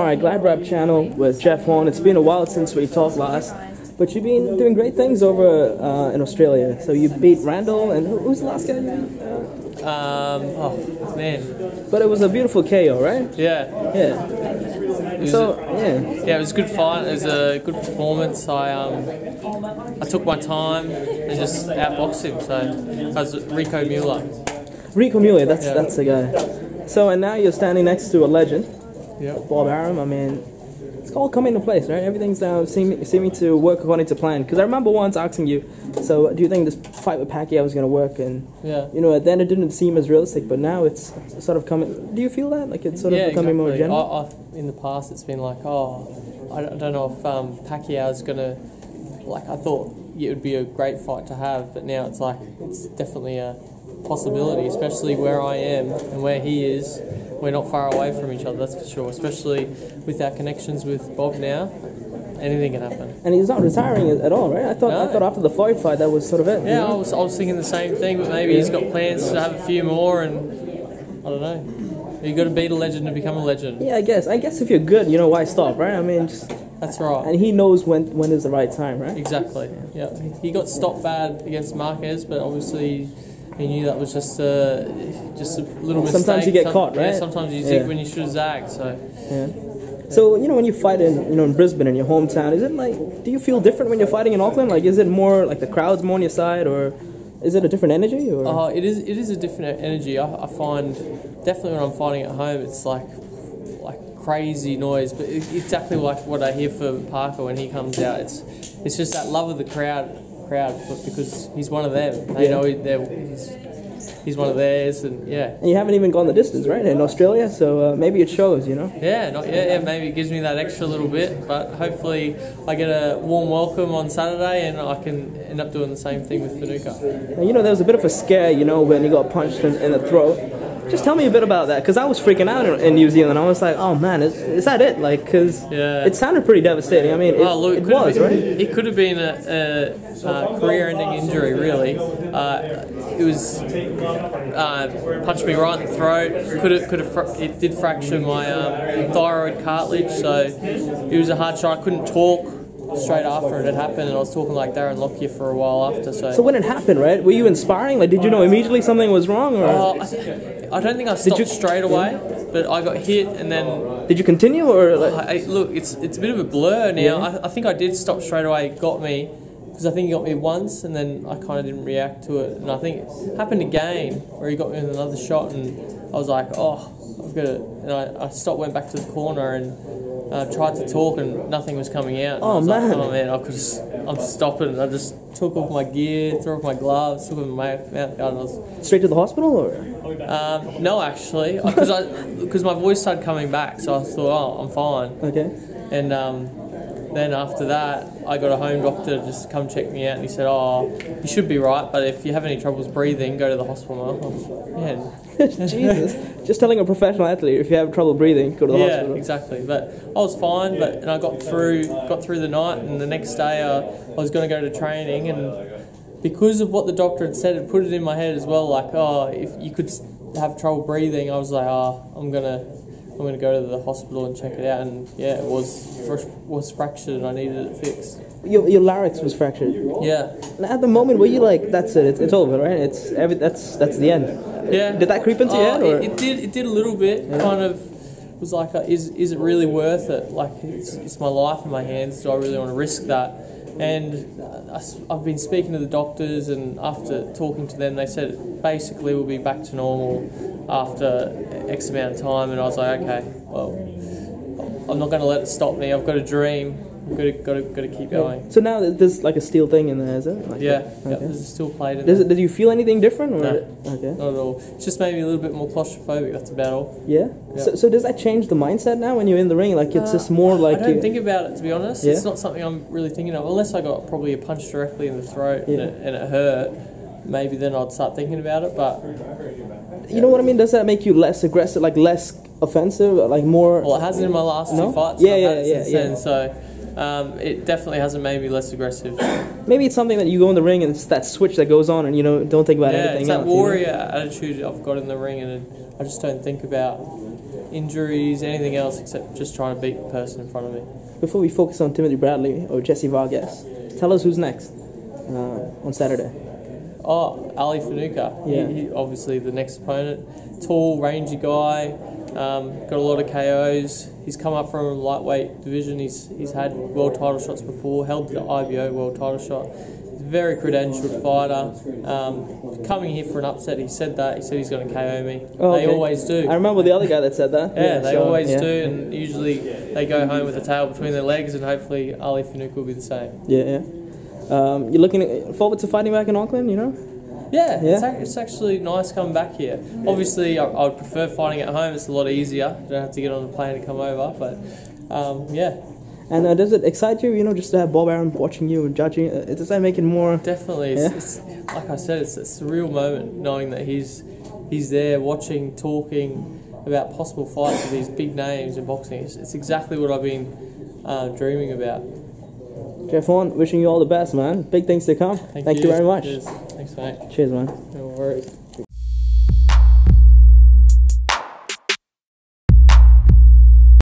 Alright, GladrapChannel with Jeff Horn. It's been a while since we talked last, but you've been doing great things over in Australia. So you beat Randall, and who's the last guy? Oh man. But it was a beautiful KO, right? Yeah. Yeah. Yeah, it was a good fight. It was a good performance. I took my time and just outboxed him. So that was Rico Mueller. Rico Mueller, that's the guy. So and now you're standing next to a legend. Yep. Bob Arum. I mean, it's all coming into place, right? Everything's now seeming to work according to plan. Because I remember once asking you, so do you think this fight with Pacquiao is going to work? And you know, then it didn't seem as realistic, but now it's sort of coming. Do you feel that? Like it's sort of becoming more general? In the past, it's been like, I don't know if Pacquiao's going to, like, I thought it would be a great fight to have, but now it's like, it's definitely a possibility, especially where I am and where he is. We're not far away from each other, that's for sure, especially with our connections with Bob now. Anything can happen. And he's not retiring at all, right? I thought after the Floyd fight that was sort of it. Yeah, I was thinking the same thing, but maybe he's got plans to have a few more, and I don't know. You got to beat a legend to become a legend. Yeah, I guess if you're good, you know, why stop, right? I mean, that's right. And he knows when is the right time, right? Exactly. Yeah. He got stopped bad against Marquez, but obviously he knew that was just a little mistake. Sometimes you get caught, right? Yeah, sometimes you zig when you should have zagged. So. Yeah. So you know, when you fight in Brisbane, in your hometown, is it like, do you feel different when you're fighting in Auckland? Like, is it more like the crowd's more on your side, or is it a different energy? Or? It is a different energy. I find definitely when I'm fighting at home, it's like crazy noise, but exactly like what I hear for Parker when he comes out. It's just that love of the crowd because he's one of them. They know he's one of theirs, and And you haven't even gone the distance, right, in Australia, so maybe it shows, you know? Yeah, maybe it gives me that extra little bit, but hopefully I get a warm welcome on Saturday and I can end up doing the same thing with Funeka. Now, you know, there was a bit of a scare, you know, when he got punched in the throat. Just tell me a bit about that, because I was freaking out in New Zealand. I was like, oh man, is that it? Like, because it sounded pretty devastating. I mean, it was, right? It could have been a career-ending injury, really. It was punched me right in the throat. It did fracture my thyroid cartilage, so it was a hard shot. I couldn't talk straight after it had happened, and I was talking like Darren Lockyer for a while after. So when it happened, right? Were you inspiring? Like, did you know immediately something was wrong, or? I don't think I stopped straight away, but I got hit, and then. Did you continue, or? Like? Look, it's a bit of a blur now. Yeah. I think I did stop straight away. It got me. Because I think he got me once, and then I kind of didn't react to it. And I think it happened again, where he got me with another shot, and I was like, I've got to... And I stopped, went back to the corner, and tried to talk, and nothing was coming out. And I was like, oh man, I'm stopping. And I just took off my gear, threw off my gloves, took off my mouth guard, and I was... Straight to the hospital, or...? No, actually, because my voice started coming back, so I thought, I'm fine. Okay. And... then after that, I got a home doctor to just come check me out, and he said, you should be right, but if you have any troubles breathing, go to the hospital. Jesus. Just telling a professional athlete, if you have trouble breathing, go to the hospital. Yeah, exactly. But I was fine, and I got through the night, and the next day I was going to go to training, and because of what the doctor had said, it put it in my head as well, like, if you could have trouble breathing, I was like, I'm going to go to the hospital and check it out, and it was fractured, and I needed it fixed. Your larynx was fractured. Yeah. And at the moment, were you like, that's it, it's over, right? That's the end. Yeah. Did that creep into your head? Or? It did a little bit. Yeah. Kind of was like, is it really worth it? Like, it's my life in my hands. Do I really want to risk that? And I've been speaking to the doctors, and after talking to them, they said basically we'll be back to normal after X amount of time. And I was like, okay, well, I'm not going to let it stop me. I've got a dream. I've got to keep going. So now there's like a steel thing in there, is it? Like there's a steel plate in there. Did you feel anything different? Or? No, okay. Not at all. It's just maybe a little bit more claustrophobic, that's about all. Yeah? So does that change the mindset now when you're in the ring? Like, it's just more like... I don't think about it, to be honest. Yeah? It's not something I'm really thinking of. Unless I got probably a punch directly in the throat and it hurt, maybe then I'd start thinking about it, but... You know what I mean? Does that make you less aggressive, like less offensive, like more... Well, it hasn't in my last two fights. Then, so... it definitely hasn't made me less aggressive. Maybe it's something that you go in the ring and it's that switch that goes on, and you don't think about anything else. Yeah, it's that warrior attitude I've got in the ring, and I just don't think about injuries, anything else except just trying to beat the person in front of me. Before we focus on Timothy Bradley or Jesse Vargas, tell us who's next on Saturday. Oh, Ali Funeka. Yeah. He obviously the next opponent. Tall, rangy guy. Got a lot of KOs. He's come up from a lightweight division. He's had world title shots before. Held the IBO world title shot. He's a very credentialed fighter. Coming here for an upset, he said he's going to KO me. Oh, okay. They always do. I remember the other guy that said that. Yeah, they always do, and usually they go home with the tail between their legs, and hopefully Ali Funeka will be the same. Yeah. You're looking forward to fighting back in Auckland, you know? Yeah. It's actually nice coming back here. Obviously, I would prefer fighting at home. It's a lot easier. You don't have to get on a plane and come over, but yeah. And does it excite you, just to have Bob Arum watching you and judging? Does that make it more... Definitely. It's like I said, it's a surreal moment knowing that he's there watching, talking about possible fights with these big names in boxing. It's exactly what I've been dreaming about. Jeff Horn, wishing you all the best, man. Big things to come. Thank you very much. Cheers. Thanks, mate. Cheers, man. No worries.